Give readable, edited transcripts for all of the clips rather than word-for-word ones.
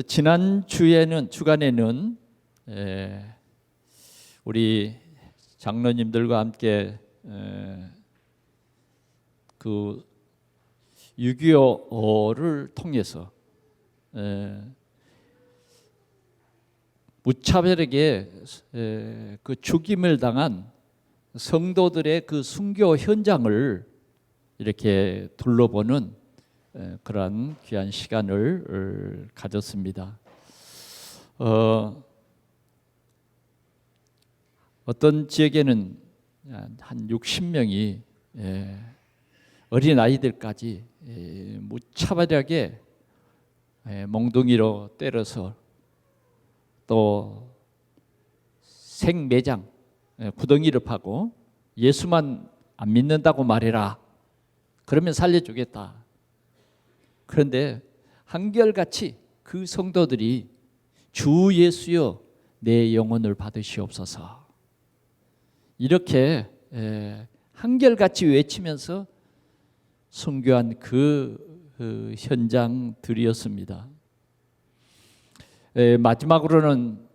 지난 주간에는 우리 장로님들과 함께 그 6.25를 통해서 무차별하게 그 죽임을 당한 성도들의 그 순교 현장을 이렇게 둘러보는 그러한 귀한 시간을 가졌습니다. 어떤 지역에는 한 60명이 어린 아이들까지 무차별하게 몽둥이로 때려서 또 생매장 구덩이를 파고 예수만 안 믿는다고 말해라. 그러면 살려주겠다. 그런데 한결같이 그 성도들이 주 예수여 내 영혼을 받으시옵소서 이렇게 한결같이 외치면서 순교한 그 현장들이었습니다. 마지막으로는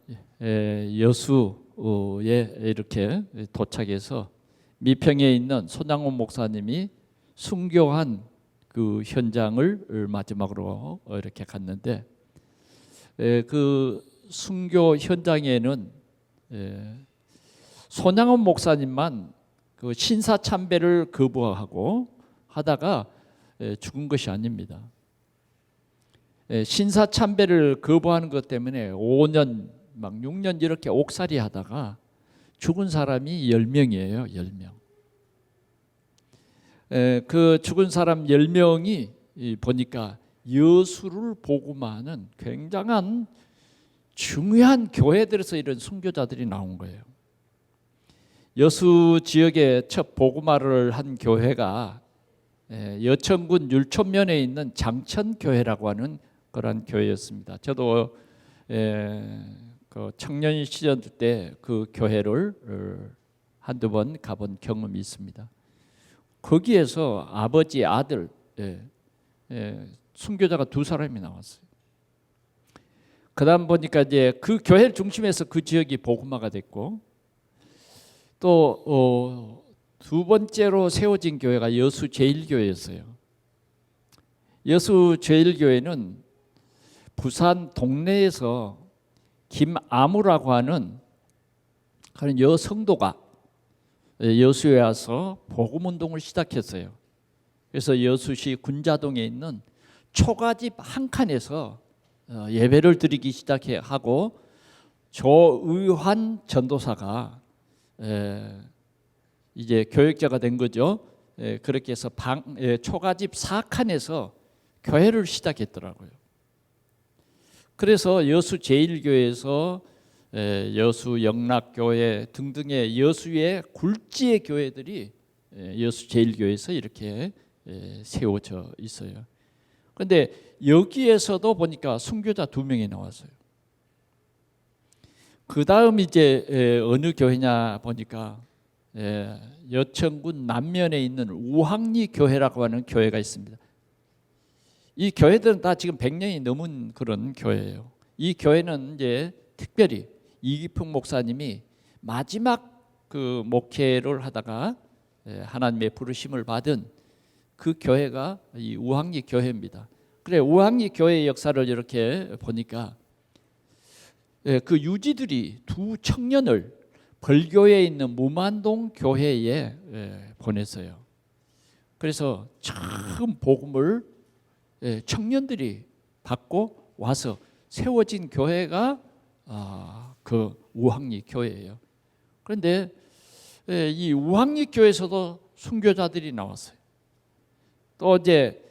여수에 이렇게 도착해서 미평에 있는 손양원 목사님이 순교한 그 현장을 마지막으로 이렇게 갔는데 그 순교 현장에는 손양원 목사님만 그 신사참배를 거부하고 하다가 죽은 것이 아닙니다. 신사참배를 거부하는 것 때문에 5년 막 6년 이렇게 옥살이 하다가 죽은 사람이 10명이에요. 10명. 그 죽은 사람 10명이 보니까 여수를 복음하는 굉장한 중요한 교회들에서 이런 순교자들이 나온 거예요. 여수 지역에 첫 복음화를 한 교회가 여천군 율촌면에 있는 장천교회라고 하는 그런 교회였습니다. 저도 그 청년 시절 때 그 교회를 한두 번 가본 경험이 있습니다. 거기에서 아버지, 아들 순교자가 2사람이 나왔어요. 그다음 보니까 이제 그 교회를 중심해서 그 지역이 복음화가 됐고 또 두 번째로 세워진 교회가 여수 제일교회였어요. 여수 제일교회는 부산 동네에서 김아무라고 하는 그런 여성도가 여수에 와서 복음운동을 시작했어요. 그래서 여수시 군자동에 있는 초가집 한 칸에서 예배를 드리기 시작하고 조의환 전도사가 이제 교역자가 된 거죠. 그렇게 해서 초가집 4칸에서 교회를 시작했더라고요. 그래서 여수 제일교회에서 여수 영락교회 등등의 여수의 굴지의 교회들이 여수 제일교회에서 이렇게 세워져 있어요. 그런데 여기에서도 보니까 순교자 2명이 나왔어요. 그 다음 이제 어느 교회냐 보니까 여천군 남면에 있는 우항리 교회라고 하는 교회가 있습니다. 이 교회들은 다 지금 100년이 넘은 그런 교회예요. 이 교회는 이제 특별히 이기풍 목사님이 마지막 그 목회를 하다가 하나님의 부르심을 받은 그 교회가 이 우항리 교회입니다. 그래 우항리 교회의 역사를 이렇게 보니까 그 유지들이 2 청년을 벌교에 있는 무만동 교회에 보냈어요. 그래서 처음 복음을 청년들이 받고 와서 세워진 교회가 그 우항리 교회예요. 그런데 이 우항리 교회에서도 순교자들이 나왔어요. 또 이제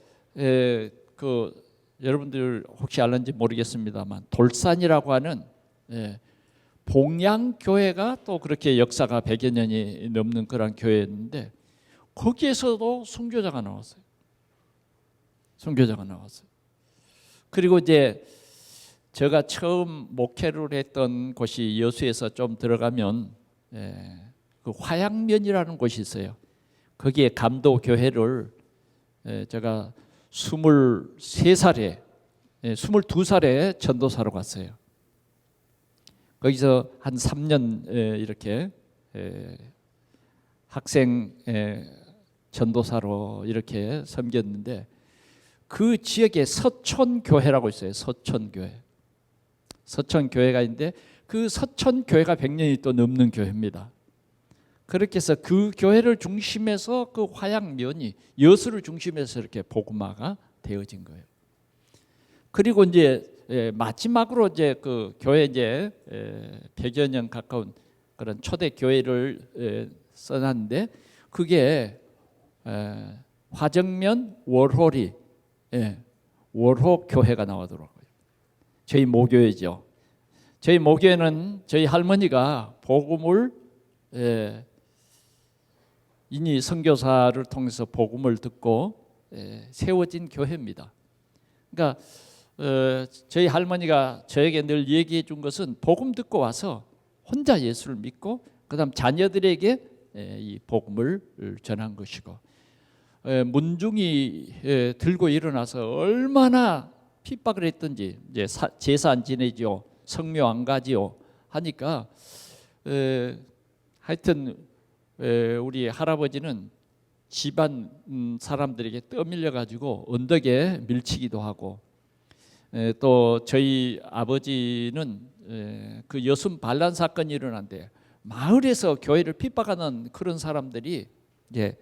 그 여러분들 혹시 알는지 모르겠습니다만 돌산이라고 하는 봉양교회가 또 그렇게 역사가 100여 년이 넘는 그런 교회였는데 거기에서도 순교자가 나왔어요. 순교자가 나왔어요. 그리고 이제 제가 처음 목회를 했던 곳이 여수에서 좀 들어가면 그 화양면이라는 곳이 있어요. 거기에 감도교회를 제가 23살에 22살에 전도사로 갔어요. 거기서 한 3년 이렇게 학생 전도사로 이렇게 섬겼는데, 그 지역에 서촌교회라고 있어요. 서촌교회. 서촌교회가 있는데 그 서촌교회가 100년이 또 넘는 교회입니다. 그렇게 해서 그 교회를 중심해서 그 화양면이 여수를 중심해서 이렇게 복음화가 되어진 거예요. 그리고 이제 마지막으로 이제 그 교회 이제 100여 년 가까운 그런 초대 교회를 써놨는데, 그게 화정면 월호리 월호 교회가 나오더라고요. 저희 모교회죠. 저희 모교회는 저희 할머니가 복음을 이니 선교사를 통해서 복음을 듣고 세워진 교회입니다. 그러니까 저희 할머니가 저에게 늘 얘기해 준 것은, 복음 듣고 와서 혼자 예수를 믿고 그다음 자녀들에게 이 복음을 전한 것이고, 문중이 들고 일어나서 얼마나 핍박을 했던지, 이제 제사 안 지내지요, 성묘 안 가지요 하니까 하여튼 우리 할아버지는 집안 사람들에게 떠밀려 가지고 언덕에 밀치기도 하고, 또 저희 아버지는 그 여순 반란 사건이 일어난데 마을에서 교회를 핍박하는 그런 사람들이 이제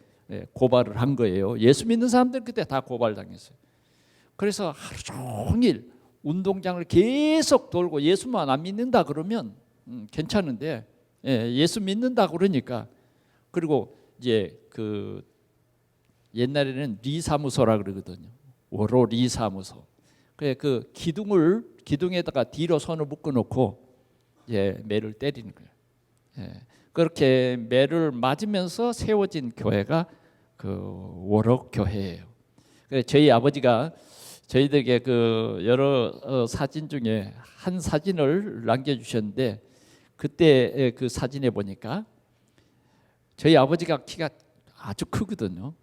고발을 한 거예요. 예수 믿는 사람들 그때 다 고발당했어요. 그래서 하루 종일 운동장을 계속 돌고, 예수만 안 믿는다 그러면 괜찮은데 예수 믿는다 그러니까, 그리고 이제 그 옛날에는 리사무소라 그러거든요. 월호 리사무소. 그 기둥에다가 뒤로 손을 묶어 놓고 매를 때리는 거예요. 그렇게 매를 맞으면서 세워진 교회가 그 월호 교회예요. 저희 아버지가 저희들에게 그 여러 사진 중에 한 사진을 남겨주셨는데, 그때 그 사진에 보니까 저희 아버지가 키가 아주 크거든요.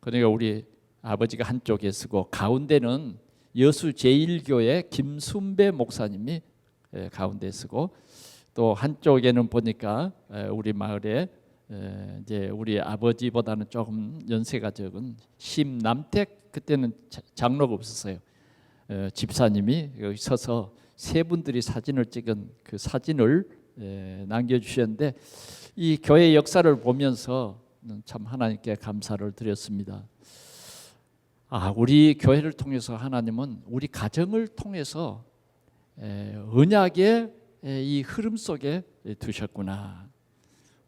그러니까 우리 아버지가 한쪽에 서고, 가운데는 여수 제1교회 김순배 목사님이 가운데 서고, 또 한쪽에는 보니까 우리 마을에 이제 우리 아버지보다는 조금 연세가 적은 심남택, 그때는 장로가 없었어요. 집사님이 여기 서서 세 분들이 사진을 찍은 그 사진을 남겨주셨는데, 이 교회 역사를 보면서 참 하나님께 감사를 드렸습니다. 우리 교회를 통해서 하나님은 우리 가정을 통해서 언약의 이 흐름 속에 두셨구나.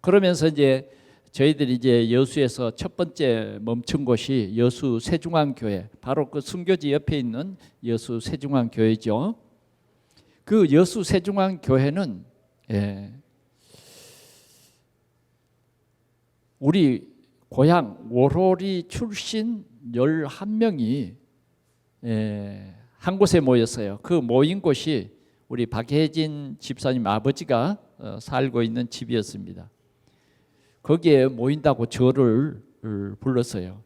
그러면서 이제 저희들이 이제 여수에서 첫 번째 멈춘 곳이 여수 세중앙교회, 바로 그 순교지 옆에 있는 여수 세중앙교회죠. 그 여수 세중앙교회는 우리 고향 월호리 출신 11명이 한 곳에 모였어요. 그 모인 곳이 우리 박혜진 집사님 아버지가 살고 있는 집이었습니다. 거기에 모인다고 저를 불렀어요.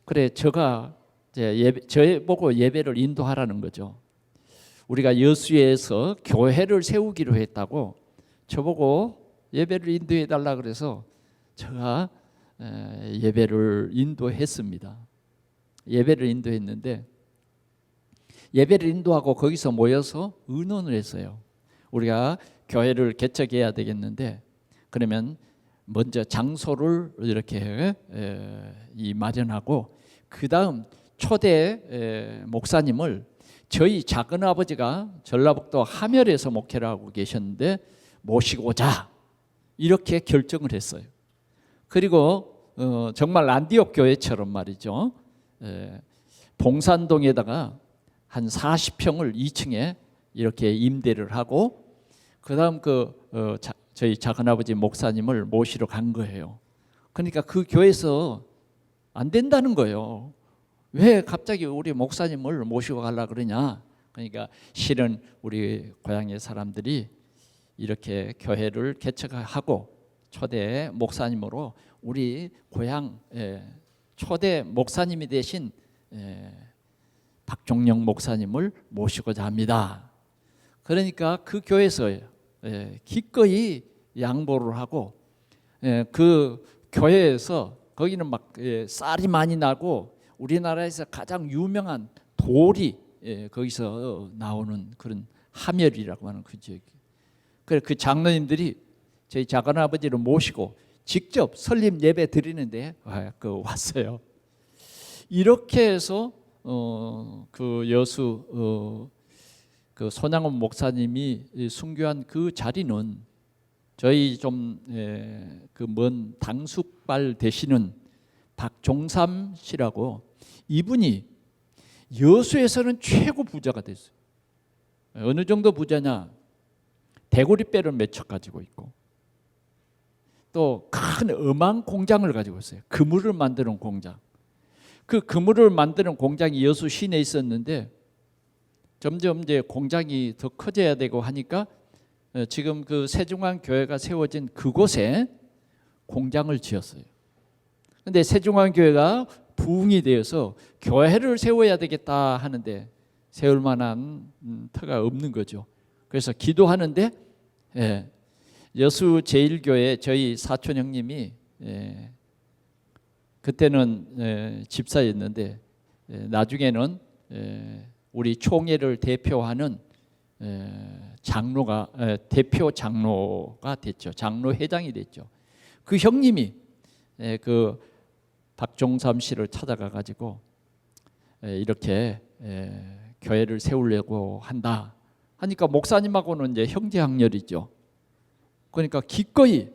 그래, 저가 저보고 예배를 인도하라는 거죠. 우리가 여수에서 교회를 세우기로 했다고 저보고 예배를 인도해 달라 그래서 제가 예배를 인도했습니다. 예배를 인도했는데, 예배를 인도하고 거기서 모여서 의논을 했어요. 우리가 교회를 개척해야 되겠는데, 그러면 먼저 장소를 이렇게 마련하고, 그 다음 초대 목사님을 저희 작은아버지가 전라북도 함열에서 목회를 하고 계셨는데 모시고 오자, 이렇게 결정을 했어요. 그리고 정말 안디옥 교회처럼 말이죠, 봉산동에다가 한 40평을 2층에 이렇게 임대를 하고, 그 다음 저희 작은아버지 목사님을 모시러 간 거예요. 그러니까 그 교회에서 안 된다는 거예요. 왜 갑자기 우리 목사님을 모시고 가려고 그러냐. 그러니까 실은 우리 고향의 사람들이 이렇게 교회를 개척하고 초대 목사님으로 우리 고향 초대 목사님이 되신 박종영 목사님을 모시고자 합니다. 그러니까 그 교회에서 기꺼이 양보를 하고 그 교회에서 거기는 막 쌀이 많이 나고 우리나라에서 가장 유명한 돌이 거기서 나오는 그런 함열이라고 하는 그 지역. 그래서 그 장로님들이 저희 작은아버지를 모시고 직접 설립 예배 드리는데 왔어요. 이렇게 해서 그 여수 그 손양원 목사님이 순교한 그 자리는 저희 좀 그 먼 당숙발 되시는 박종삼 씨라고 이분이 여수에서는 최고 부자가 됐어요. 어느 정도 부자냐? 대구리배를 몇 척 가지고 있고 또 큰 어망 공장을 가지고 있어요. 그물을 만드는 공장. 그 그물을 만드는 공장이 여수 시내에 있었는데 점점 이제 공장이 더 커져야 되고 하니까 지금 그 세중앙 교회가 세워진 그곳에 공장을 지었어요. 그런데 세중앙 교회가 부흥이 되어서 교회를 세워야 되겠다 하는데 세울 만한 터가 없는 거죠. 그래서 기도하는데 여수 제일교회 저희 사촌 형님이 그때는 집사였는데 나중에는 우리 총회를 대표하는 장로가 대표 장로가 됐죠. 장로회장이 됐죠. 그 형님이 그 박종삼 씨를 찾아가 가지고 이렇게 교회를 세우려고 한다 하니까 목사님하고는 이제 형제학렬이죠. 그러니까 기꺼이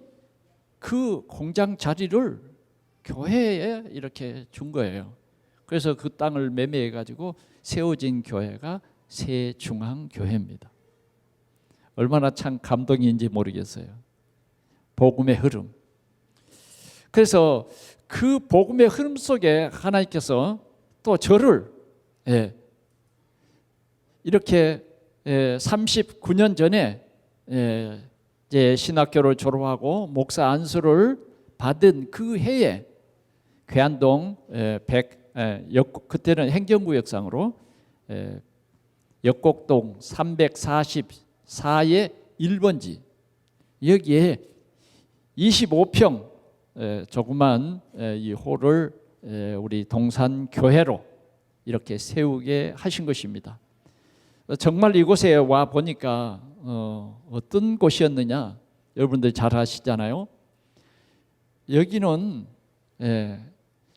그 공장 자리를 교회에 이렇게 준 거예요. 그래서 그 땅을 매매해 가지고 세워진 교회가 새중앙교회입니다. 얼마나 참 감동인지 모르겠어요. 복음의 흐름. 그래서 그 복음의 흐름 속에 하나님께서 또 저를 이렇게 39년 전에 이제 신학교를 졸업하고 목사 안수를 받은 그 해에 괴안동 그때는 행정구역상으로 역곡동 344의 1번지 여기에 25평 조그만 이 홀을 우리 동산교회로 이렇게 세우게 하신 것입니다. 정말 이곳에 와 보니까 어떤 곳이었느냐 여러분들 잘 아시잖아요. 여기는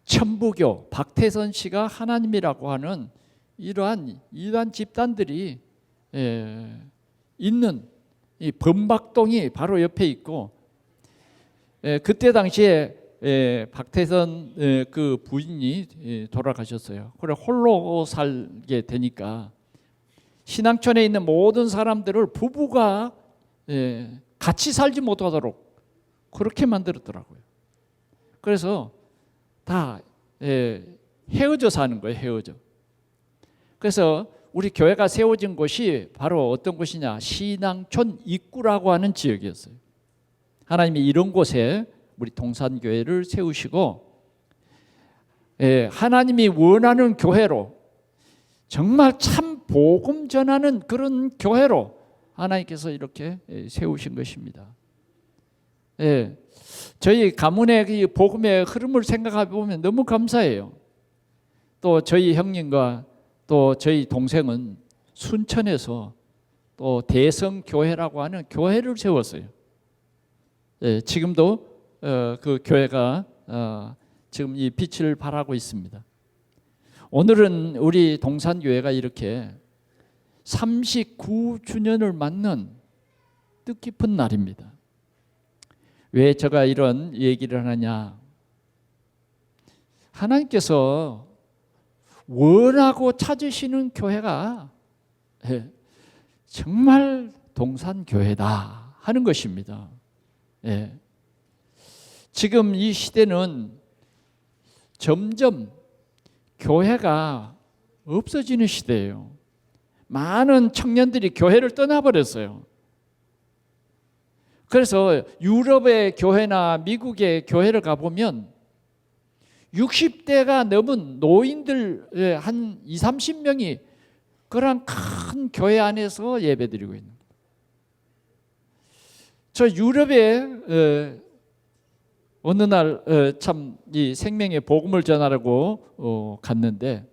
천부교 박태선 씨가 하나님이라고 하는 이러한 집단들이 있는 이 범박동이 바로 옆에 있고 그때 당시에 박태선 그 부인이 돌아가셨어요. 그래 홀로 살게 되니까 신앙촌에 있는 모든 사람들을 부부가 같이 살지 못하도록 그렇게 만들었더라고요. 그래서 다 헤어져 사는 거예요. 헤어져. 그래서 우리 교회가 세워진 곳이 바로 어떤 곳이냐, 신앙촌 입구라고 하는 지역이었어요. 하나님이 이런 곳에 우리 동산교회를 세우시고 하나님이 원하는 교회로 정말 참 복음 전하는 그런 교회로 하나님께서 이렇게 세우신 것입니다. 저희 가문의 이 복음의 흐름을 생각해 보면 너무 감사해요. 또 저희 형님과 또 저희 동생은 순천에서 또 대성교회라고 하는 교회를 세웠어요. 지금도 그 교회가 지금 이 빛을 발하고 있습니다. 오늘은 우리 동산교회가 이렇게 39주년을 맞는 뜻깊은 날입니다. 왜 제가 이런 얘기를 하느냐? 하나님께서 원하고 찾으시는 교회가 정말 동산교회다 하는 것입니다. 지금 이 시대는 점점 교회가 없어지는 시대예요. 많은 청년들이 교회를 떠나버렸어요. 그래서 유럽의 교회나 미국의 교회를 가보면 60대가 넘은 노인들 한 30명이 그런 큰 교회 안에서 예배드리고 있는 거예요. 저 유럽에 어느 날 참 이 생명의 복음을 전하라고 갔는데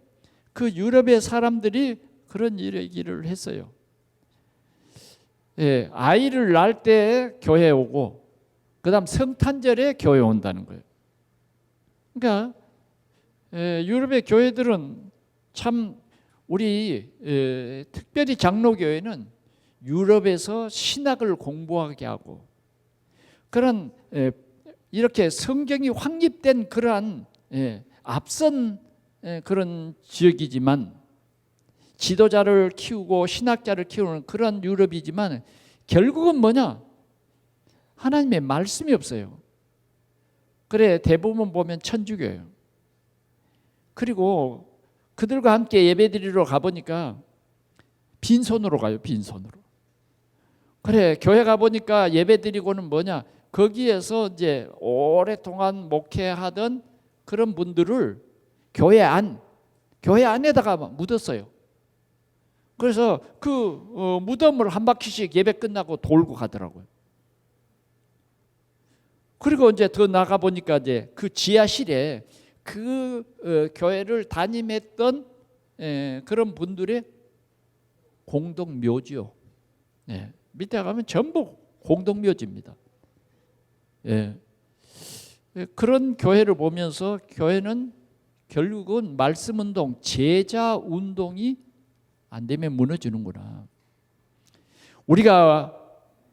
그 유럽의 사람들이 그런 얘기를 했어요. 아이를 낳을 때 교회에 오고 그다음 성탄절에 교회에 온다는 거예요. 그러니까 유럽의 교회들은 참 우리 특별히 장로교회는 유럽에서 신학을 공부하게 하고 그런 이렇게 성경이 확립된 그러한 앞선 그런 지역이지만 지도자를 키우고 신학자를 키우는 그런 유럽이지만 결국은 뭐냐? 하나님의 말씀이 없어요. 그래 대부분 보면 천주교예요. 그리고 그들과 함께 예배드리러 가보니까 빈손으로 가요. 빈손으로. 그래 교회 가보니까 예배드리고는 뭐냐? 거기에서 이제 오랫동안 목회하던 그런 분들을 교회 안에다가 묻었어요. 그래서 그 무덤을 한 바퀴씩 예배 끝나고 돌고 가더라고요. 그리고 이제 더 나가 보니까 이제 그 지하실에 그 교회를 담임했던 그런 분들의 공동묘지요. 밑에 가면 전부 공동묘지입니다. 그런 교회를 보면서 교회는 결국은 말씀운동, 제자운동이 안 되면 무너지는구나. 우리가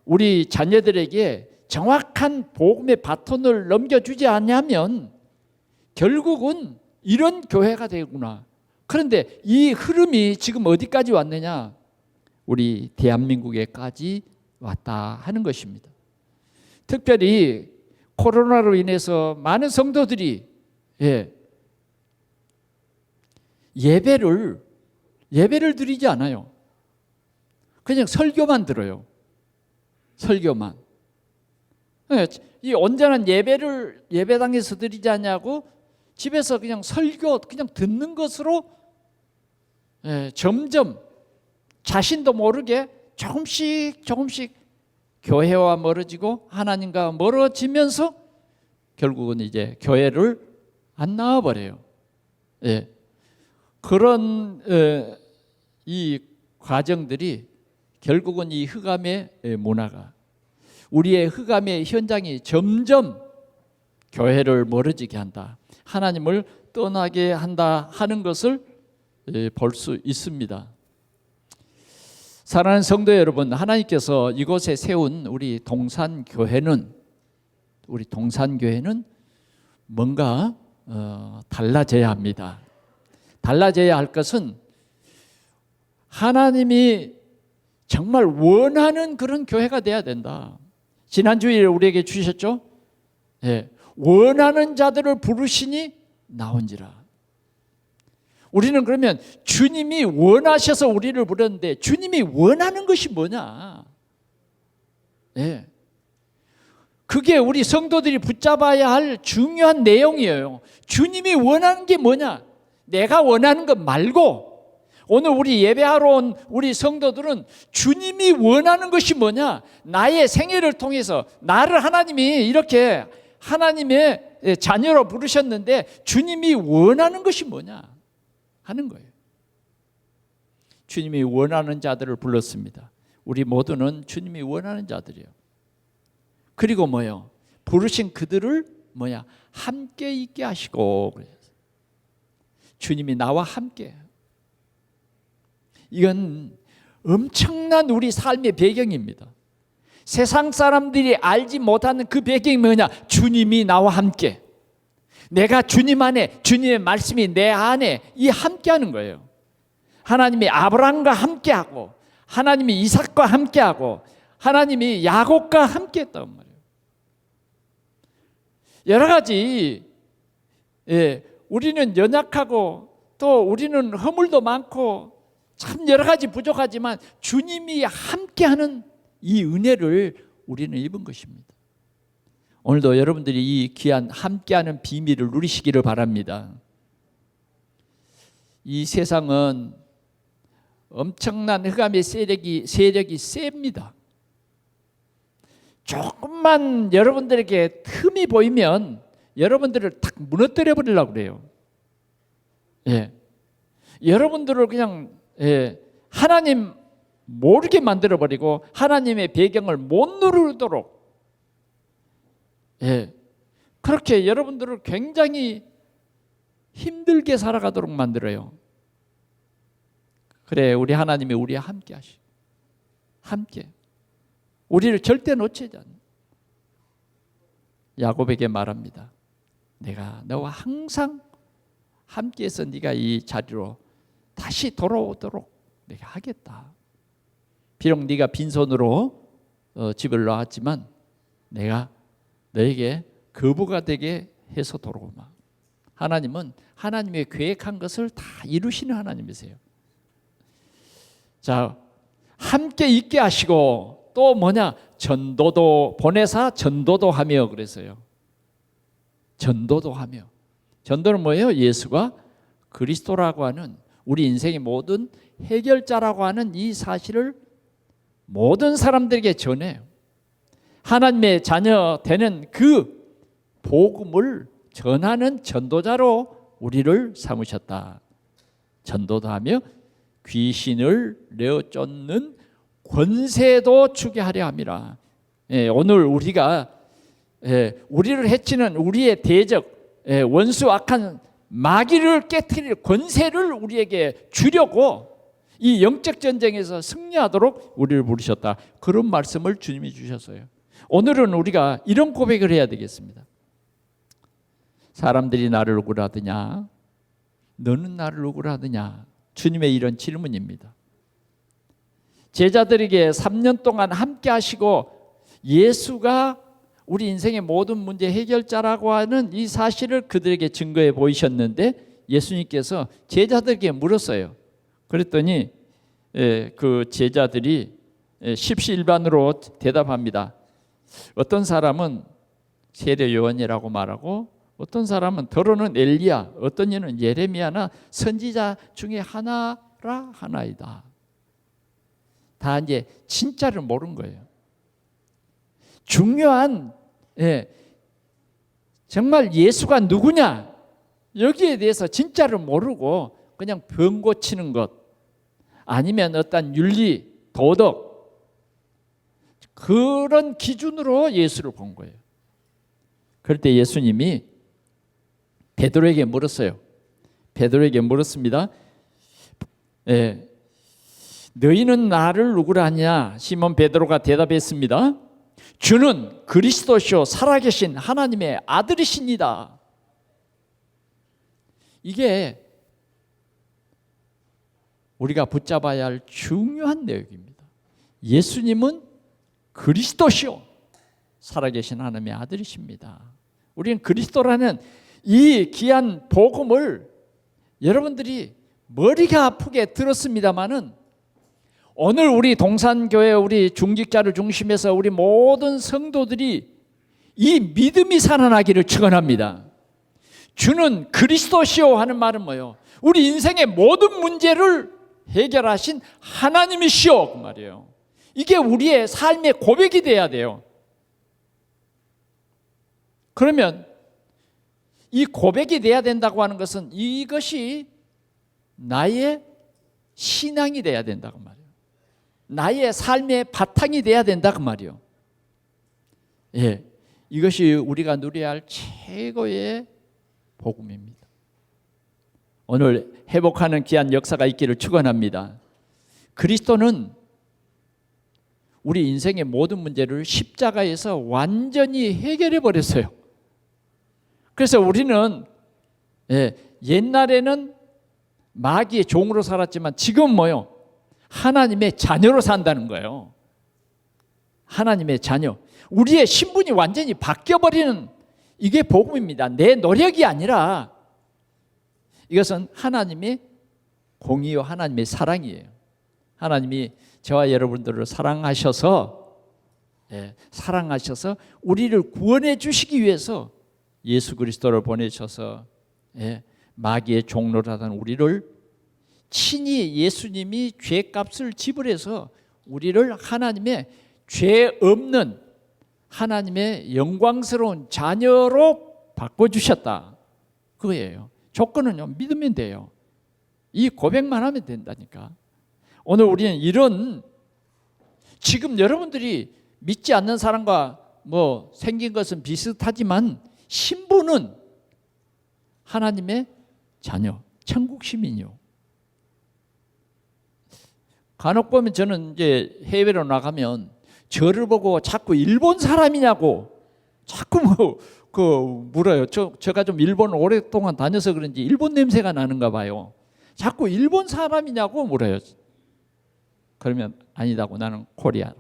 우리 자녀들에게 정확한 복음의 바톤을 넘겨주지 않냐면 결국은 이런 교회가 되구나. 그런데 이 흐름이 지금 어디까지 왔느냐? 우리 대한민국에까지 왔다 하는 것입니다. 특별히 코로나로 인해서 많은 성도들이 예배를 드리지 않아요. 그냥 설교만 들어요. 설교만. 이 온전한 예배를 예배당에서 드리지 않냐고 집에서 그냥 설교 그냥 듣는 것으로 점점 자신도 모르게 조금씩 교회와 멀어지고 하나님과 멀어지면서 결국은 이제 교회를 안 나와버려요. 그런 이 과정들이 결국은 이 흑암의 문화가 우리의 흑암의 현장이 점점 교회를 멀어지게 한다. 하나님을 떠나게 한다 하는 것을 볼 수 있습니다. 사랑하는 성도 여러분, 하나님께서 이곳에 세운 우리 동산교회는 뭔가 달라져야 합니다. 달라져야 할 것은 하나님이 정말 원하는 그런 교회가 돼야 된다. 지난주에 우리에게 주셨죠? 원하는 자들을 부르시니 나온지라. 우리는 그러면 주님이 원하셔서 우리를 부르는데 주님이 원하는 것이 뭐냐? 그게 우리 성도들이 붙잡아야 할 중요한 내용이에요. 주님이 원하는 게 뭐냐? 내가 원하는 것 말고 오늘 우리 예배하러 온 우리 성도들은 주님이 원하는 것이 뭐냐? 나의 생애를 통해서 나를 하나님이 이렇게 하나님의 자녀로 부르셨는데 주님이 원하는 것이 뭐냐? 하는 거예요. 주님이 원하는 자들을 불렀습니다. 우리 모두는 주님이 원하는 자들이에요. 그리고 뭐요? 부르신 그들을 함께 있게 하시고 그래요. 주님이 나와 함께. 이건 엄청난 우리 삶의 배경입니다. 세상 사람들이 알지 못하는 그 배경이 뭐냐? 주님이 나와 함께. 내가 주님 안에, 주님의 말씀이 내 안에 이 함께하는 거예요. 하나님이 아브라함과 함께하고 하나님이 이삭과 함께하고 하나님이 야곱과 함께했단 말이에요. 여러 가지 우리는 연약하고 또 우리는 허물도 많고 참 여러 가지 부족하지만 주님이 함께하는 이 은혜를 우리는 입은 것입니다. 오늘도 여러분들이 이 귀한 함께하는 비밀을 누리시기를 바랍니다. 이 세상은 엄청난 흑암의 세력이 셉니다. 조금만 여러분들에게 틈이 보이면 여러분들을 탁 무너뜨려 버리려고 그래요. 예. 여러분들을 그냥 하나님 모르게 만들어 버리고 하나님의 배경을 못 누르도록 그렇게 여러분들을 굉장히 힘들게 살아가도록 만들어요. 그래, 우리 하나님이 우리와 함께 하시고 함께 우리를 절대 놓치지 않는 야곱에게 말합니다. 내가 너와 항상 함께해서 네가 이 자리로 다시 돌아오도록 내가 하겠다. 비록 네가 빈손으로 집을 나왔지만 내가 너에게 거부가 되게 해서 돌아오마. 하나님은 하나님의 계획한 것을 다 이루시는 하나님이세요. 자, 함께 있게 하시고 또 뭐냐? 전도도 보내사 전도도 하며 그랬어요. 전도도 하며. 전도는 뭐예요? 예수가 그리스도라고 하는 우리 인생의 모든 해결자라고 하는 이 사실을 모든 사람들에게 전해요. 하나님의 자녀 되는 그 복음을 전하는 전도자로 우리를 삼으셨다. 전도도 하며 귀신을 내어 쫓는 권세도 주게 하려 함이라. 오늘 우리가 우리를 해치는 우리의 대적 원수 악한 마귀를 깨트릴 권세를 우리에게 주려고 이 영적 전쟁에서 승리하도록 우리를 부르셨다. 그런 말씀을 주님이 주셨어요. 오늘은 우리가 이런 고백을 해야 되겠습니다. 사람들이 나를 억울하더냐? 너는 나를 억울하더냐? 주님의 이런 질문입니다. 제자들에게 3년 동안 함께 하시고 예수가 우리 인생의 모든 문제 해결자라고 하는 이 사실을 그들에게 증거해 보이셨는데 예수님께서 제자들에게 물었어요. 그랬더니 그 제자들이 십시일반으로 대답합니다. 어떤 사람은 세례 요한이라고 말하고 어떤 사람은 더러는 엘리야, 어떤 이는 예레미야나 선지자 중에 하나라 하나이다. 다 이제 진짜를 모른 거예요. 중요한 정말 예수가 누구냐 여기에 대해서 진짜를 모르고 그냥 병 고치는 것 아니면 어떤 윤리, 도덕 그런 기준으로 예수를 본 거예요. 그럴 때 예수님이 베드로에게 물었어요. 베드로에게 물었습니다. 너희는 나를 누구라 하냐? 시몬 베드로가 대답했습니다. 주는 그리스도시요 살아계신 하나님의 아들이십니다. 이게 우리가 붙잡아야 할 중요한 내용입니다. 예수님은 그리스도시요 살아계신 하나님의 아들이십니다. 우리는 그리스도라는 이 귀한 복음을 여러분들이 머리가 아프게 들었습니다마는 오늘 우리 동산교회 우리 중직자를 중심해서 우리 모든 성도들이 이 믿음이 살아나기를 축원합니다. 주는 그리스도시요 하는 말은 뭐예요? 우리 인생의 모든 문제를 해결하신 하나님이시오 그 말이에요. 이게 우리의 삶의 고백이 돼야 돼요. 그러면 이 고백이 돼야 된다고 하는 것은 이것이 나의 신앙이 돼야 된다고 말이에요. 나의 삶의 바탕이 돼야 된다 그 말이요. 이것이 우리가 누려야 할 최고의 복음입니다. 오늘 회복하는 귀한 역사가 있기를 축원합니다. 그리스도는 우리 인생의 모든 문제를 십자가에서 완전히 해결해 버렸어요. 그래서 우리는 옛날에는 마귀의 종으로 살았지만 지금 뭐요? 하나님의 자녀로 산다는 거예요. 하나님의 자녀. 우리의 신분이 완전히 바뀌어버리는 이게 복음입니다. 내 노력이 아니라 이것은 하나님의 공의요 하나님의 사랑이에요. 하나님이 저와 여러분들을 사랑하셔서 사랑하셔서 우리를 구원해 주시기 위해서 예수 그리스도를 보내셔서 마귀의 종로를 하던 우리를 친히 예수님이 죄값을 지불해서 우리를 하나님의 죄 없는 하나님의 영광스러운 자녀로 바꿔주셨다. 그거예요. 조건은요, 믿으면 돼요. 이 고백만 하면 된다니까. 오늘 우리는 이런, 지금 여러분들이 믿지 않는 사람과 뭐 생긴 것은 비슷하지만 신분은 하나님의 자녀, 천국 시민이요. 간혹 보면 저는 이제 해외로 나가면 저를 보고 자꾸 일본 사람이냐고 자꾸 물어요. 제가 좀 일본 오랫동안 다녀서 그런지 일본 냄새가 나는가 봐요. 자꾸 일본 사람이냐고 물어요. 그러면 아니다고, 나는 코리아.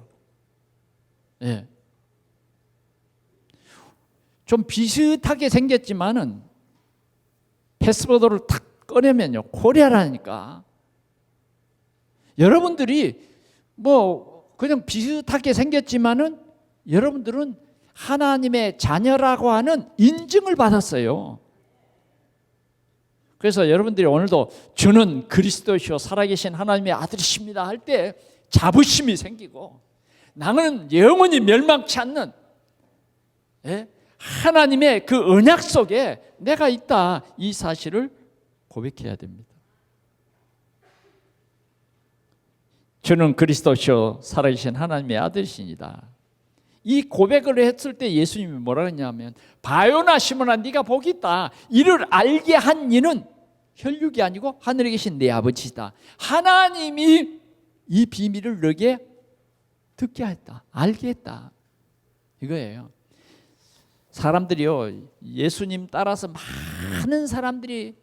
좀 비슷하게 생겼지만은 패스포드를 탁 꺼내면요, 코리아라니까. 여러분들이 뭐 그냥 비슷하게 생겼지만은 여러분들은 하나님의 자녀라고 하는 인증을 받았어요. 그래서 여러분들이 오늘도 주는 그리스도시요 살아계신 하나님의 아들이십니다 할 때 자부심이 생기고, 나는 영원히 멸망치 않는 하나님의 그 언약 속에 내가 있다, 이 사실을 고백해야 됩니다. 주는 그리스도시요 살아계신 하나님의 아들이십니다. 이 고백을 했을 때 예수님이 뭐라 했냐면, 바요나 시몬아 네가 복이 있다. 이를 알게 한 이는 혈육이 아니고 하늘에 계신 내 아버지다. 하나님이 이 비밀을 너에게 듣게 했다, 알게 했다, 이거예요. 사람들이요, 예수님 따라서 많은 사람들이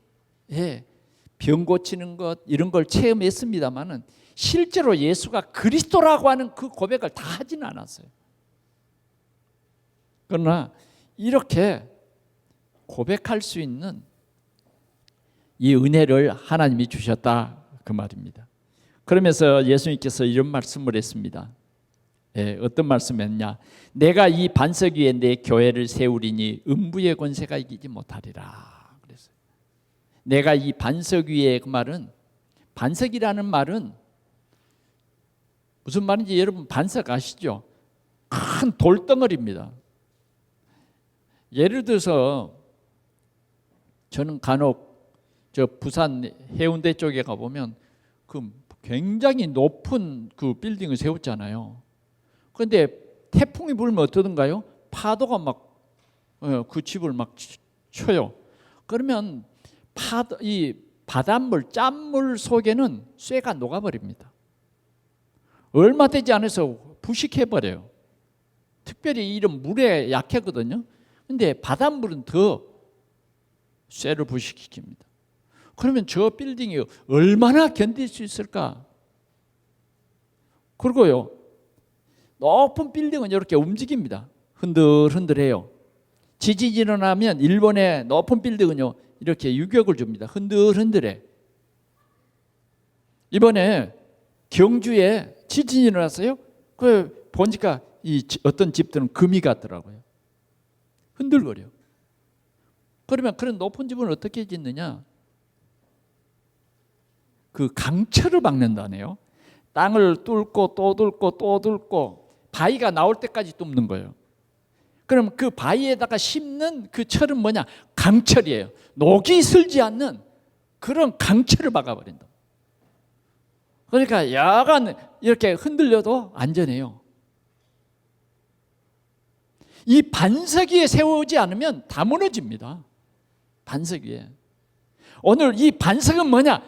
병 고치는 것 이런 걸 체험했습니다만은 실제로 예수가 그리스도라고 하는 그 고백을 다 하지는 않았어요. 그러나 이렇게 고백할 수 있는 이 은혜를 하나님이 주셨다, 그 말입니다. 그러면서 예수님께서 이런 말씀을 했습니다. 어떤 말씀했냐? 내가 이 반석 위에 내 교회를 세우리니 음부의 권세가 이기지 못하리라 그랬어요. 내가 이 반석 위에, 그 말은, 반석이라는 말은 무슨 말인지 여러분 반석 아시죠? 큰 돌덩어리입니다. 예를 들어서 저는 간혹 저 부산 해운대 쪽에 가보면 그 굉장히 높은 그 빌딩을 세웠잖아요. 그런데 태풍이 불면 어떠던가요? 파도가 막 그 집을 막 쳐요. 그러면 이 바닷물, 짠물 속에는 쇠가 녹아버립니다. 얼마 되지 않아서 부식해버려요. 특별히 이런 물에 약하거든요. 근데 바닷물은 더 쇠를 부식시킵니다. 그러면 저 빌딩이 얼마나 견딜 수 있을까? 그리고요, 높은 빌딩은 이렇게 움직입니다. 흔들흔들해요. 지진이 일어나면 일본의 높은 빌딩은요, 이렇게 유격을 줍니다. 흔들흔들해. 이번에 경주에 지진이 일어났어요. 그 보니까 이 어떤 집들은 금이 갔더라고요. 흔들거려. 그러면 그런 높은 집은 어떻게 짓느냐? 그 강철을 박는다네요. 땅을 뚫고 또 뚫고 또 뚫고 바위가 나올 때까지 뚫는 거예요. 그럼 그 바위에다가 심는 그 철은 뭐냐? 강철이에요. 녹이 슬지 않는 그런 강철을 박아버린다. 그러니까 약간 이렇게 흔들려도 안전해요. 이 반석 위에 세우지 않으면 다 무너집니다. 반석 위에. 오늘 이 반석은 뭐냐?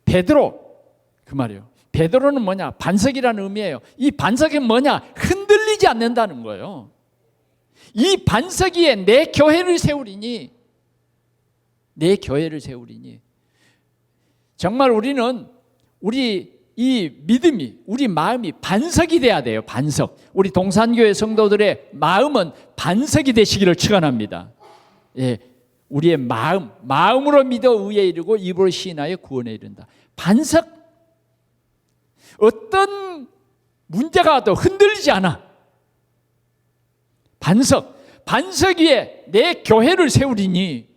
베드로, 그 말이에요. 베드로는 뭐냐? 반석이라는 의미예요. 이 반석은 뭐냐? 흔들리지 않는다는 거예요. 이 반석 위에 내 교회를 세우리니, 내 교회를 세우리니. 정말 우리는 우리 이 믿음이, 우리 마음이 반석이 돼야 돼요. 반석. 우리 동산교회 성도들의 마음은 반석이 되시기를 축원합니다. 우리의 마음으로 믿어 의에 이르고 입으로 시인하여 구원에 이른다. 반석. 어떤 문제가 와도 흔들리지 않아. 반석 위에 내 교회를 세우리니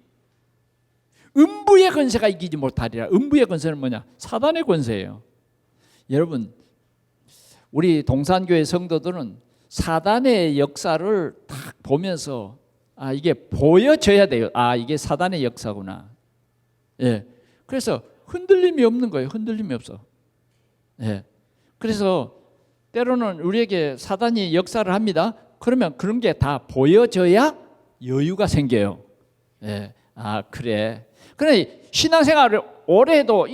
음부의 권세가 이기지 못하리라. 음부의 권세는 뭐냐? 사단의 권세예요. 여러분, 우리 동산교회 성도들은 사단의 역사를 딱 보면서 이게 보여져야 돼요. 이게 사단의 역사구나. 예. 그래서 흔들림이 없는 거예요. 흔들림이 없어. 예. 그래서 때로는 우리에게 사단이 역사를 합니다. 그러면 그런 게 다 보여져야 여유가 생겨요. 예. 그래. 그러나 신앙생활을 오래 해도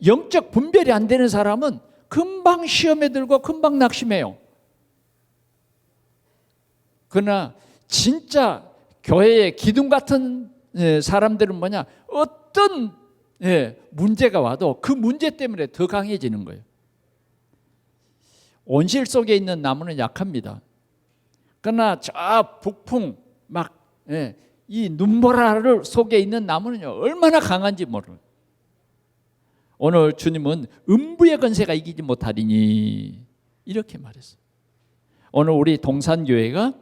영적 분별이 안 되는 사람은 금방 시험에 들고 금방 낙심해요. 그러나 진짜 교회의 기둥 같은 사람들은 뭐냐? 어떤 문제가 와도 그 문제 때문에 더 강해지는 거예요. 온실 속에 있는 나무는 약합니다. 그러나 저 북풍 이 눈보라 속에 있는 나무는요 얼마나 강한지 모르는. 오늘 주님은 음부의 권세가 이기지 못하리니 이렇게 말했어요. 오늘 우리 동산교회가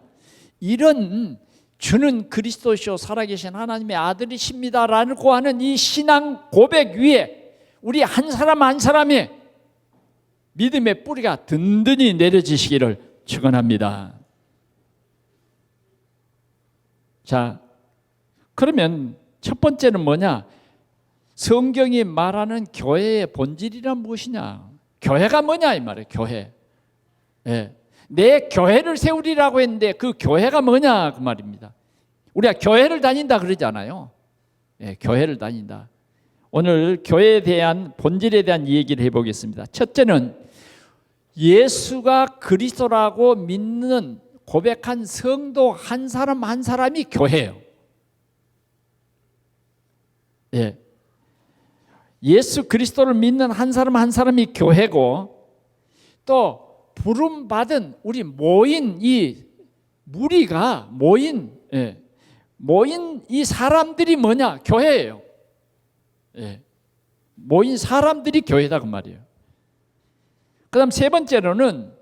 이런 주는 그리스도시요 살아계신 하나님의 아들이십니다라고 하는 이 신앙 고백 위에 우리 한 사람 한 사람의 믿음의 뿌리가 든든히 내려지시기를 축원합니다. 자, 그러면 첫 번째는 뭐냐? 성경이 말하는 교회의 본질이란 무엇이냐? 교회가 뭐냐 이 말이에요. 교회. 예. 내 교회를 세우리라고 했는데 그 교회가 뭐냐 그 말입니다. 우리가 교회를 다닌다 그러잖아요. 예, 교회를 다닌다. 오늘 교회에 대한 본질에 대한 얘기를 해보겠습니다. 첫째는 예수가 그리스도라고 믿는 고백한 성도 한 사람 한 사람이 교회예요. 예. 예수 그리스도를 믿는 한 사람 한 사람이 교회고, 또 부름받은 우리 모인 이 무리가 모인 이 사람들이 뭐냐? 교회예요. 예. 모인 사람들이 교회다 그 말이에요. 그다음 세 번째로는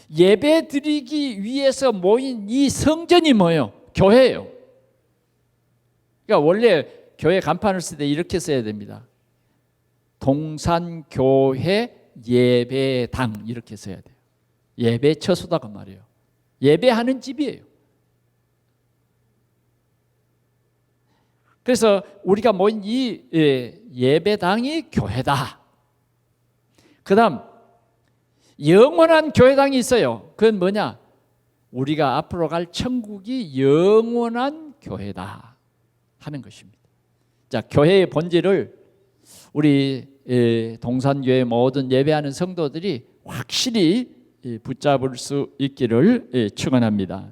예배 드리기 위해서 모인 이 성전이 뭐예요? 교회예요. 그러니까 원래 교회 간판을 쓸 때 이렇게 써야 됩니다. 동산교회 예배당 이렇게 써야 돼요. 예배 처소다 그 말이에요. 예배하는 집이에요. 그래서 우리가 모인 이 예배당이 교회다. 그 다음 영원한 교회당이 있어요. 그건 뭐냐? 우리가 앞으로 갈 천국이 영원한 교회다 하는 것입니다. 자, 교회의 본질을 우리 동산교회 모든 예배하는 성도들이 확실히 붙잡을 수 있기를 축원합니다.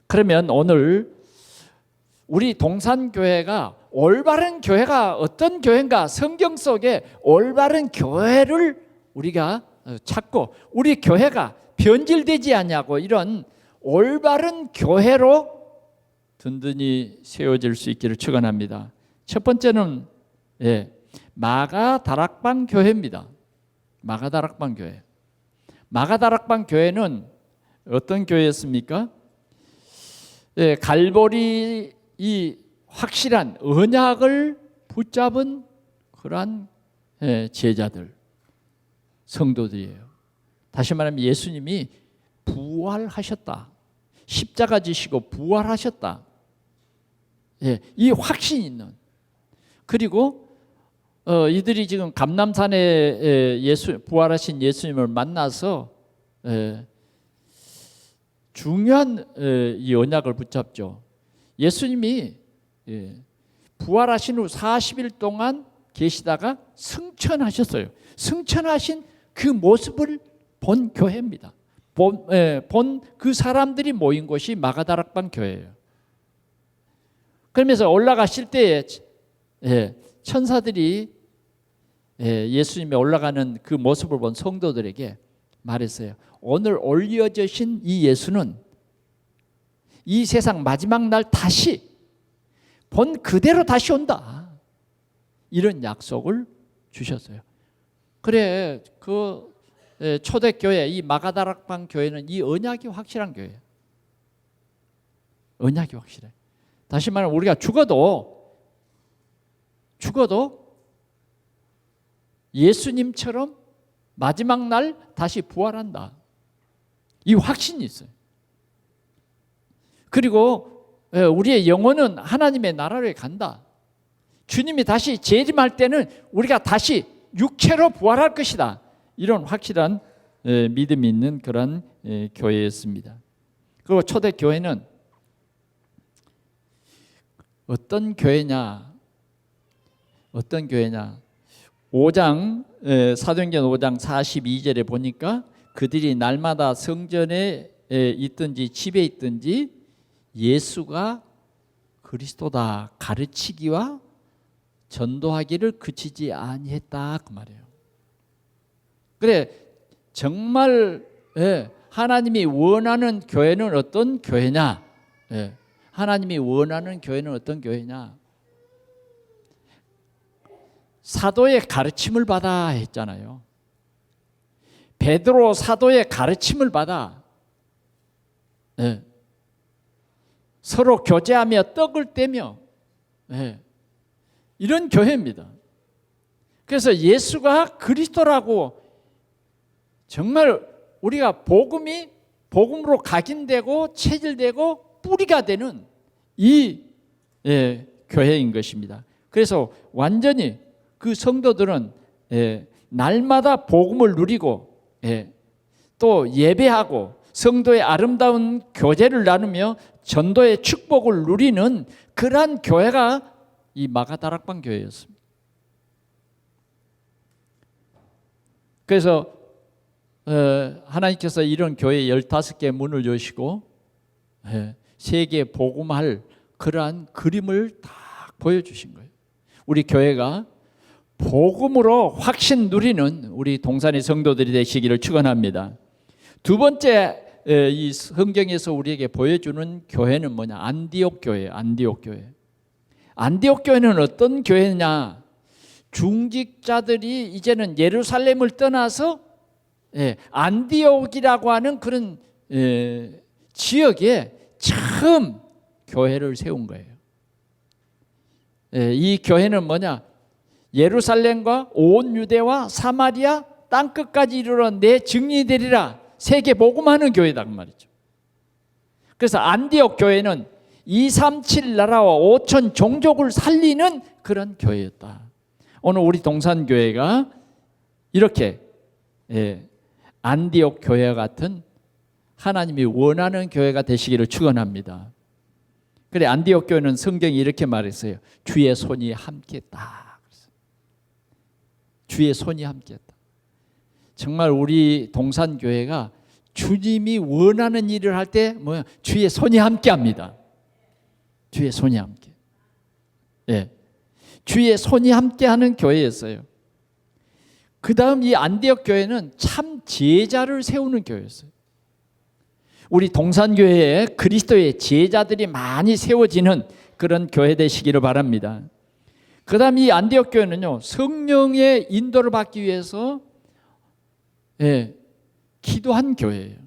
그러면 오늘 우리 동산교회가 올바른 교회가 어떤 교회인가, 성경 속에 올바른 교회를 우리가 찾고 우리 교회가 변질되지 않냐고 이런 올바른 교회로 든든히 세워질 수 있기를 축원합니다. 첫 번째는 마가다락방 교회입니다. 마가다락방 교회. 마가다락방 교회는 어떤 교회였습니까? 갈보리 이 확실한 언약을 붙잡은 그러한 제자들, 성도들이에요. 다시 말하면 예수님이 부활하셨다. 십자가 지시고 부활하셨다. 이 확신이 있는. 그리고 이들이 지금 감람산에 부활하신 예수님을 만나서 중요한 이 언약을 붙잡죠. 예수님이 부활하신 후 40일 동안 계시다가 승천하셨어요. 승천하신 그 모습을 본 교회입니다. 본 그 사람들이 모인 곳이 마가다락방 교회예요. 그러면서 올라가실 때에 천사들이 예수님이 올라가는 그 모습을 본 성도들에게 말했어요. 오늘 올려주신 이 예수는 이 세상 마지막 날 다시 본 그대로 다시 온다. 이런 약속을 주셨어요. 그래, 그 초대교회 이 마가다락방 교회는 이 언약이 확실한 교회예요. 언약이 확실해. 다시 말하면 우리가 죽어도 예수님처럼 마지막 날 다시 부활한다. 이 확신이 있어요. 그리고 우리의 영혼은 하나님의 나라로 간다. 주님이 다시 재림할 때는 우리가 다시 육체로 부활할 것이다. 이런 확실한 믿음이 있는 그런 교회였습니다. 그리고 초대 교회는 어떤 교회냐? 5장 사도행전 5장 42절에 보니까 그들이 날마다 성전에 있든지 집에 있든지 예수가 그리스도다 가르치기와 전도하기를 그치지 아니했다 그 말이에요. 그래 정말 하나님이 원하는 교회는 어떤 교회냐? 하나님이 원하는 교회는 어떤 교회냐? 사도의 가르침을 받아 했잖아요. 베드로 사도의 가르침을 받아 서로 교제하며 떡을 떼며 이런 교회입니다. 그래서 예수가 그리스도라고 정말 우리가 복음으로 각인되고 체질되고 뿌리가 되는 이 교회인 것입니다. 그래서 완전히 그 성도들은 날마다 복음을 누리고 또 예배하고 성도의 아름다운 교제를 나누며 전도의 축복을 누리는 그러한 교회가 이 마가다락방 교회였습니다. 그래서 하나님께서 이런 교회 15개 문을 여시고 세계에 복음할 그러한 그림을 딱 보여주신 거예요. 우리 교회가 복음으로 확신 누리는 우리 동산의 성도들이 되시기를 축원합니다. 두 번째 이 성경에서 우리에게 보여주는 교회는 뭐냐? 안디옥 교회예요. 안디옥 교회. 안디옥 교회는 어떤 교회냐? 중직자들이 이제는 예루살렘을 떠나서 안디옥이라고 하는 그런 지역에 처음 교회를 세운 거예요. 이 교회는 뭐냐? 예루살렘과 온 유대와 사마리아 땅끝까지 이르러 내 증인이 되리라. 세계 복음하는 교회다 그 말이죠. 그래서 안디옥 교회는 237 나라와 5천 종족을 살리는 그런 교회였다. 오늘 우리 동산교회가 이렇게 안디옥 교회와 같은 하나님이 원하는 교회가 되시기를 축원합니다. 그래 안디옥 교회는 성경이 이렇게 말했어요. 주의 손이 함께했다. 주의 손이 함께했다. 정말 우리 동산교회가 주님이 원하는 일을 할 때 뭐야? 주의 손이 함께합니다. 주의 손이 함께. 주의 손이 함께하는 교회였어요. 그 다음 이 안디옥 교회는 참 제자를 세우는 교회였어요. 우리 동산교회에 그리스도의 제자들이 많이 세워지는 그런 교회 되시기를 바랍니다. 그 다음 이 안디옥 교회는요, 성령의 인도를 받기 위해서 기도한 교회예요.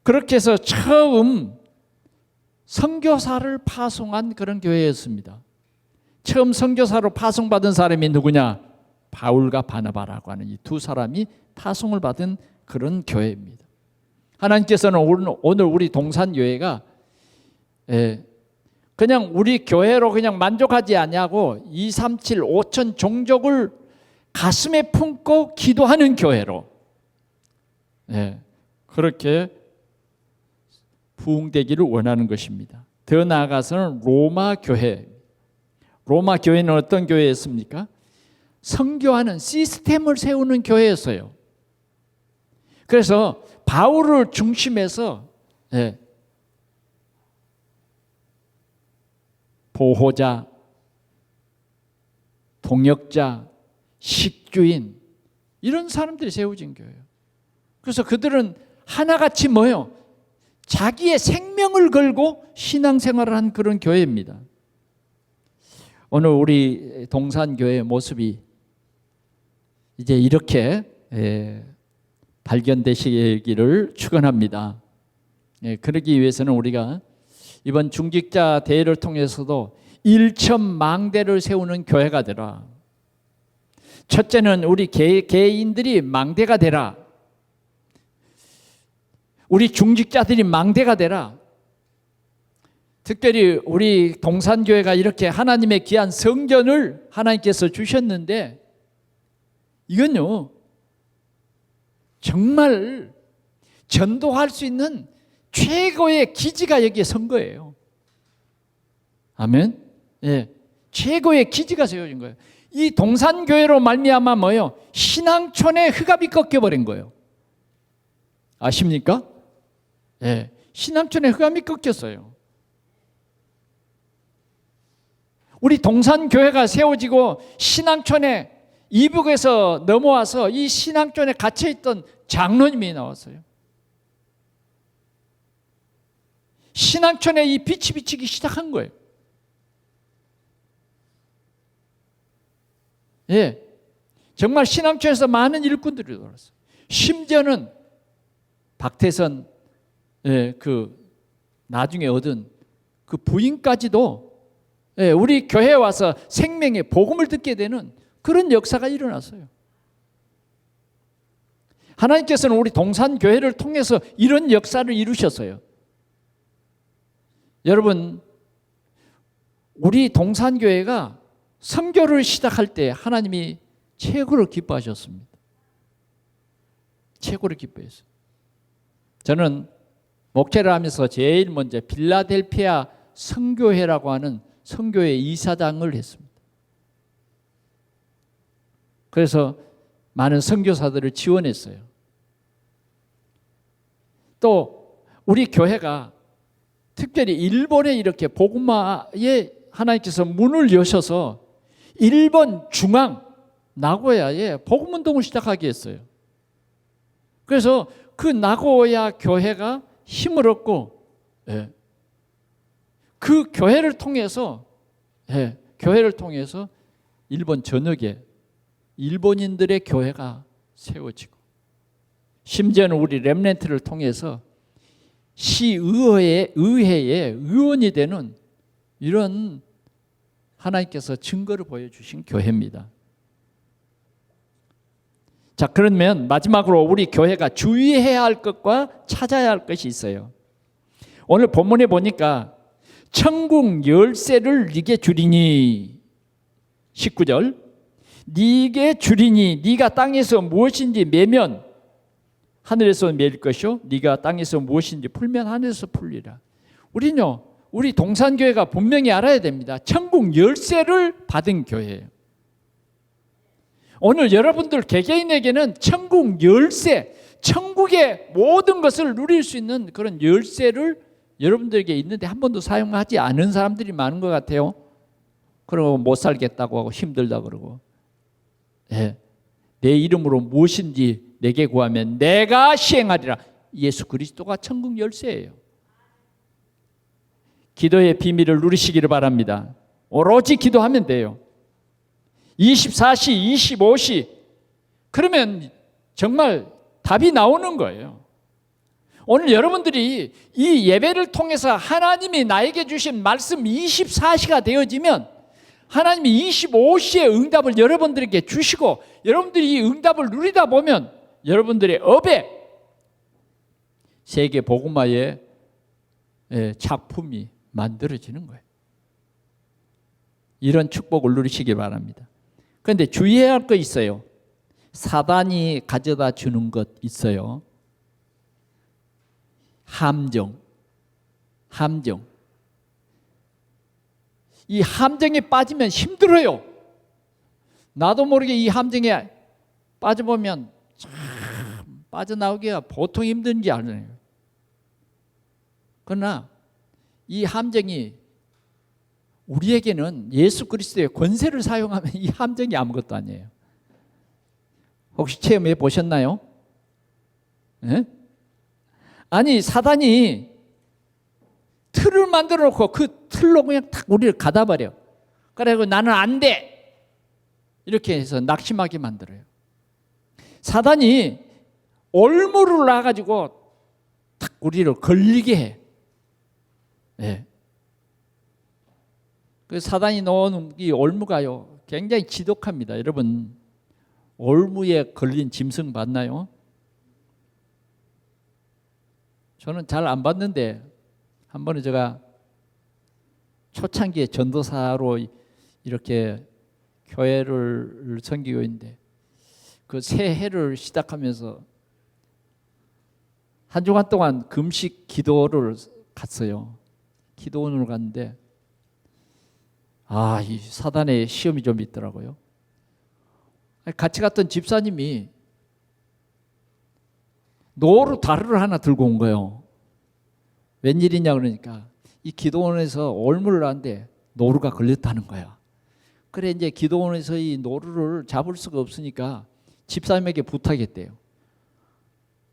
그렇게 해서 처음 선교사를 파송한 그런 교회였습니다. 처음 선교사로 파송받은 사람이 누구냐? 바울과 바나바라고 하는 이 두 사람이 파송을 받은 그런 교회입니다. 하나님께서는 오늘 우리 동산교회가 그냥 우리 교회로 그냥 만족하지 아니하고 237 5천 종족을 가슴에 품고 기도하는 교회로 그렇게 부흥되기를 원하는 것입니다. 더 나아가서는 로마 교회. 로마 교회는 어떤 교회였습니까? 선교하는 시스템을 세우는 교회였어요. 그래서 바울을 중심해서 보호자, 동역자, 식주인 이런 사람들이 세워진 교회예요. 그래서 그들은 하나같이 뭐예요? 자기의 생명을 걸고 신앙생활을 한 그런 교회입니다. 오늘 우리 동산교회의 모습이 이제 이렇게 발견되시기를 축원합니다. 예, 그러기 위해서는 우리가 이번 중직자 대회를 통해서도 일천망대를 세우는 교회가 되라. 첫째는 우리 개인들이 망대가 되라. 우리 중직자들이 망대가 되라. 특별히 우리 동산교회가 이렇게 하나님의 귀한 성전을 하나님께서 주셨는데, 이건요 정말 전도할 수 있는 최고의 기지가 여기에 선 거예요. 아멘. 예, 최고의 기지가 세워진 거예요. 이 동산교회로 말미암아 뭐요? 신앙촌의 흑암이 꺾여버린 거예요. 아십니까? 예, 신앙촌의 흑암이 꺾였어요. 우리 동산교회가 세워지고 신앙촌에 이북에서 넘어와서 이 신앙촌에 갇혀있던 장로님이 나왔어요. 신앙촌에 이 빛이 비치기 시작한 거예요. 예, 정말 신앙촌에서 많은 일꾼들이 돌았어요. 심지어는 박태선 나중에 얻은 그 부인까지도 우리 교회에 와서 생명의 복음을 듣게 되는 그런 역사가 일어났어요. 하나님께서는 우리 동산교회를 통해서 이런 역사를 이루셨어요. 여러분, 우리 동산교회가 선교를 시작할 때 하나님이 최고로 기뻐하셨습니다. 최고로 기뻐했어요. 저는 목회를 하면서 제일 먼저 필라델피아 선교회라고 하는 선교회 이사장을 했습니다. 그래서 많은 선교사들을 지원했어요. 또 우리 교회가 특별히 일본에 이렇게 복음화에 하나님께서 문을 여셔서 일본 중앙 나고야에 복음운동을 시작하게 했어요. 그래서 그 나고야 교회가 힘을 얻고 그 교회를 통해서 일본 전역에 일본인들의 교회가 세워지고, 심지어는 우리 렘넌트를 통해서 시의회의 의원이 되는 이런 하나님께서 증거를 보여주신 교회입니다. 자, 그러면 마지막으로 우리 교회가 주의해야 할 것과 찾아야 할 것이 있어요. 오늘 본문에 보니까 천국 열쇠를 네게 주리니, 19절, 네게 주리니 네가 땅에서 무엇인지 매면 하늘에서 매일 것이요 네가 땅에서 무엇인지 풀면 하늘에서 풀리라. 우리는요, 우리 동산교회가 분명히 알아야 됩니다. 천국 열쇠를 받은 교회예요. 오늘 여러분들 개개인에게는 천국 열쇠, 천국의 모든 것을 누릴 수 있는 그런 열쇠를 여러분들에게 있는데 한 번도 사용하지 않은 사람들이 많은 것 같아요. 그러고 못 살겠다고 하고 힘들다 그러고, 내 이름으로 무엇인지 내게 구하면 내가 시행하리라. 예수 그리스도가 천국 열쇠예요. 기도의 비밀을 누리시기를 바랍니다. 오로지 기도하면 돼요. 24시, 25시 그러면 정말 답이 나오는 거예요. 오늘 여러분들이 이 예배를 통해서 하나님이 나에게 주신 말씀 24시가 되어지면 하나님이 25시의 응답을 여러분들에게 주시고, 여러분들이 이 응답을 누리다 보면 여러분들의 업에 세계 복음화의 작품이 만들어지는 거예요. 이런 축복을 누리시기 바랍니다. 그런데 주의해야 할 거 있어요. 사단이 가져다 주는 것 있어요. 함정. 이 함정에 빠지면 힘들어요. 나도 모르게 이 함정에 빠져보면 참 빠져나오기가 보통 힘든지 알아요. 그러나 이 함정이 우리에게는 예수 그리스도의 권세를 사용하면 이 함정이 아무것도 아니에요. 혹시 체험해 보셨나요? 네? 아니, 사단이 틀을 만들어 놓고 그 틀로 그냥 탁 우리를 가다버려. 그래서 나는 안 돼, 이렇게 해서 낙심하게 만들어요. 사단이 올무를 놔가지고 탁 우리를 걸리게 해. 예. 그 사단이 놓은 이 올무가요, 굉장히 지독합니다. 여러분, 올무에 걸린 짐승 봤나요? 저는 잘 안 봤는데 한 번에 제가 초창기에 전도사로 이렇게 교회를 섬기고 있는데 그 새해를 시작하면서 한 주간 동안 금식 기도를 갔어요. 기도원으로 갔는데 이 사단의 시험이 좀 있더라고요. 같이 갔던 집사님이 노루 다루를 하나 들고 온 거예요. 웬일이냐 그러니까 이 기도원에서 올무를 하는데 노루가 걸렸다는 거야. 그래 이제 기도원에서 이 노루를 잡을 수가 없으니까 집사님에게 부탁했대요.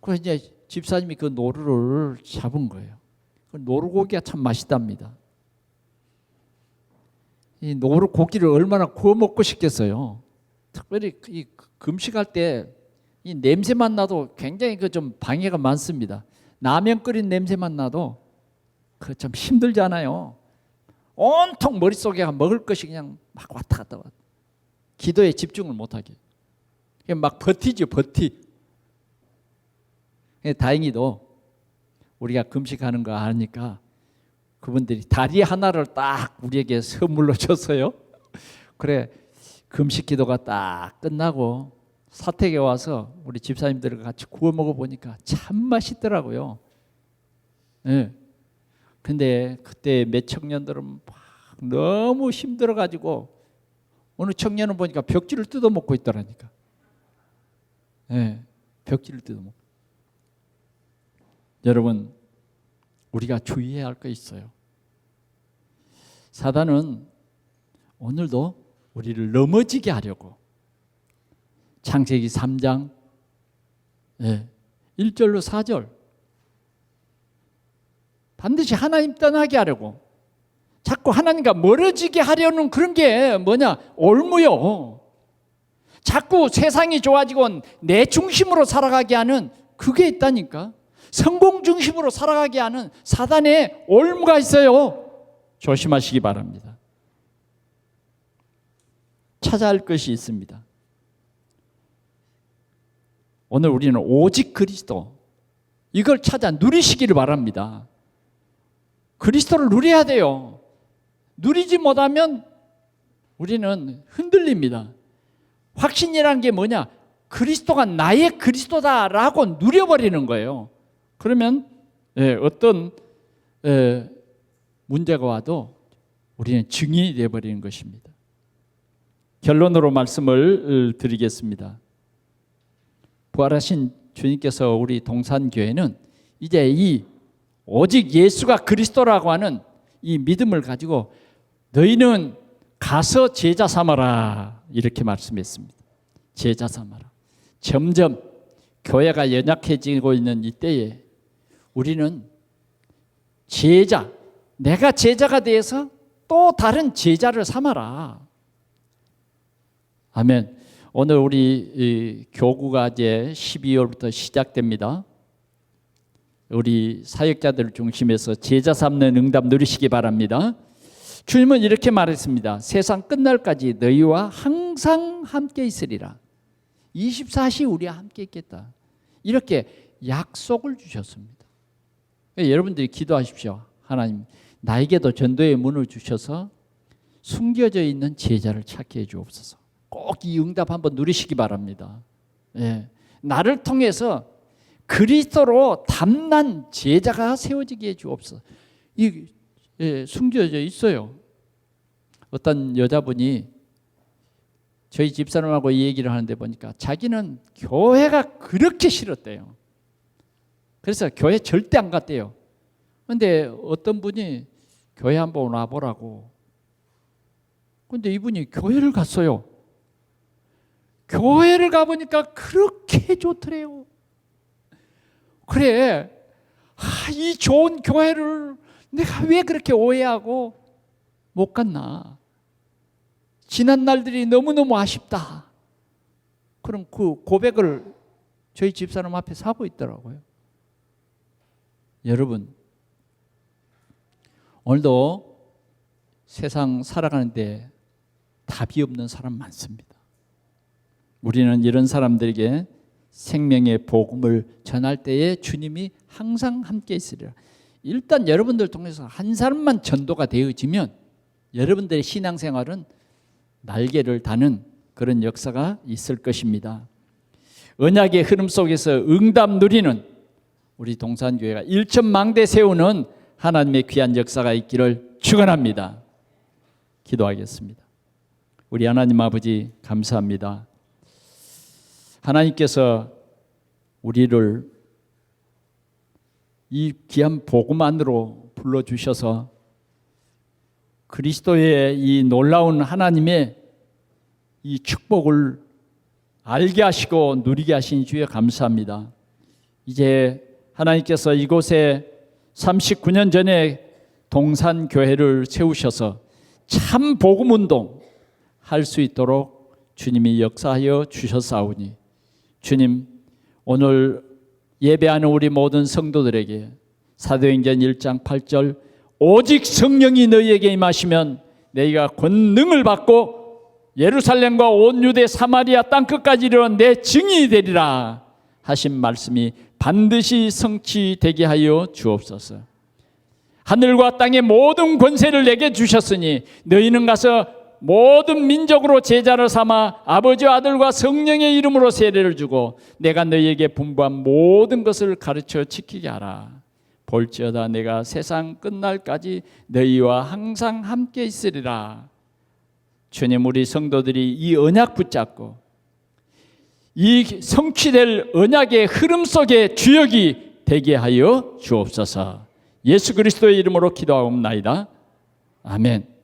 그래서 이제 집사님이 그 노루를 잡은 거예요. 그 노루고기가 참 맛있답니다. 이 노루고기를 얼마나 구워 먹고 싶겠어요. 특별히 이 금식할 때 이 냄새만 나도 굉장히 그 좀 방해가 많습니다. 라면 끓인 냄새만 나도 그 좀 힘들잖아요. 온통 머릿속에 먹을 것이 그냥 막 왔다 갔다 왔다. 기도에 집중을 못하게. 막 버티죠, 버티. 다행히도 우리가 금식하는 거 아니까 그분들이 다리 하나를 딱 우리에게 선물로 줬어요. 그래, 금식 기도가 딱 끝나고 사택에 와서 우리 집사님들과 같이 구워 먹어보니까 참 맛있더라고요. 네. 근데 그때 몇 청년들은 막 너무 힘들어가지고 어느 청년은 보니까 벽지를 뜯어먹고 있더라니까. 네. 벽지를 뜯어먹고. 여러분, 우리가 주의해야 할 거 있어요. 사단은 오늘도 우리를 넘어지게 하려고 창세기 3장 1절로 4절 반드시 하나님 떠나게 하려고 자꾸 하나님과 멀어지게 하려는 그런 게 뭐냐? 올무요. 자꾸 세상이 좋아지고 내 중심으로 살아가게 하는 그게 있다니까. 성공 중심으로 살아가게 하는 사단의 올무가 있어요. 조심하시기 바랍니다. 찾아야 할 것이 있습니다. 오늘 우리는 오직 그리스도 이걸 찾아 누리시기를 바랍니다. 그리스도를 누려야 돼요. 누리지 못하면 우리는 흔들립니다. 확신이라는 게 뭐냐? 그리스도가 나의 그리스도다라고 누려버리는 거예요. 그러면 어떤 문제가 와도 우리는 증인이 되어버리는 것입니다. 결론으로 말씀을 드리겠습니다. 부활하신 주님께서 우리 동산교회는 이제 이 오직 예수가 그리스도라고 하는 이 믿음을 가지고 너희는 가서 제자 삼아라 이렇게 말씀했습니다. 제자 삼아라. 점점 교회가 연약해지고 있는 이때에 우리는 제자, 내가 제자가 되어서 또 다른 제자를 삼아라. 아멘. 오늘 우리 교구가 이제 12월부터 시작됩니다. 우리 사역자들 중심에서 제자 삼는 응답 누리시기 바랍니다. 주님은 이렇게 말했습니다. 세상 끝날까지 너희와 항상 함께 있으리라. 24시 우리와 함께 있겠다. 이렇게 약속을 주셨습니다. 여러분들이 기도하십시오. 하나님, 나에게도 전도의 문을 주셔서 숨겨져 있는 제자를 찾게 해 주옵소서. 꼭 이 응답 한번 누리시기 바랍니다. 나를 통해서 그리스도로 담난 제자가 세워지게 해 주옵소서. 숨겨져 있어요. 어떤 여자분이 저희 집사람하고 이 얘기를 하는데 보니까 자기는 교회가 그렇게 싫었대요. 그래서 교회 절대 안 갔대요. 그런데 어떤 분이 교회 한번 와보라고. 그런데 이분이 교회를 갔어요. 교회를 가보니까 그렇게 좋더래요. 그래, 이 좋은 교회를 내가 왜 그렇게 오해하고 못 갔나. 지난 날들이 너무너무 아쉽다. 그럼 그 고백을 저희 집사람 앞에서 하고 있더라고요. 여러분, 오늘도 세상 살아가는데 답이 없는 사람 많습니다. 우리는 이런 사람들에게 생명의 복음을 전할 때에 주님이 항상 함께 있으리라. 일단 여러분들 통해서 한 사람만 전도가 되어지면 여러분들의 신앙생활은 날개를 다는 그런 역사가 있을 것입니다. 언약의 흐름 속에서 응답 누리는 우리 동산교회가 일천망대 세우는 하나님의 귀한 역사가 있기를 축원합니다. 기도하겠습니다. 우리 하나님 아버지 감사합니다. 하나님께서 우리를 이 귀한 복음 안으로 불러주셔서 그리스도의 이 놀라운 하나님의 이 축복을 알게 하시고 누리게 하신 주에 감사합니다. 이제 하나님께서 이곳에 39년 전에 동산교회를 세우셔서 참 복음운동 할 수 있도록 주님이 역사하여 주셨사오니 주님, 오늘 예배하는 우리 모든 성도들에게 사도행전 1장 8절 오직 성령이 너희에게 임하시면 너희가 권능을 받고 예루살렘과 온 유대 사마리아 땅끝까지 이르러 내 증인이 되리라 하신 말씀이 반드시 성취되게 하여 주옵소서. 하늘과 땅의 모든 권세를 내게 주셨으니 너희는 가서 모든 민족으로 제자를 삼아 아버지와 아들과 성령의 이름으로 세례를 주고 내가 너희에게 분부한 모든 것을 가르쳐 지키게 하라. 볼지어다 내가 세상 끝날까지 너희와 항상 함께 있으리라. 주님, 우리 성도들이 이 언약 붙잡고 이 성취될 언약의 흐름 속에 주역이 되게 하여 주옵소서. 예수 그리스도의 이름으로 기도하옵나이다. 아멘.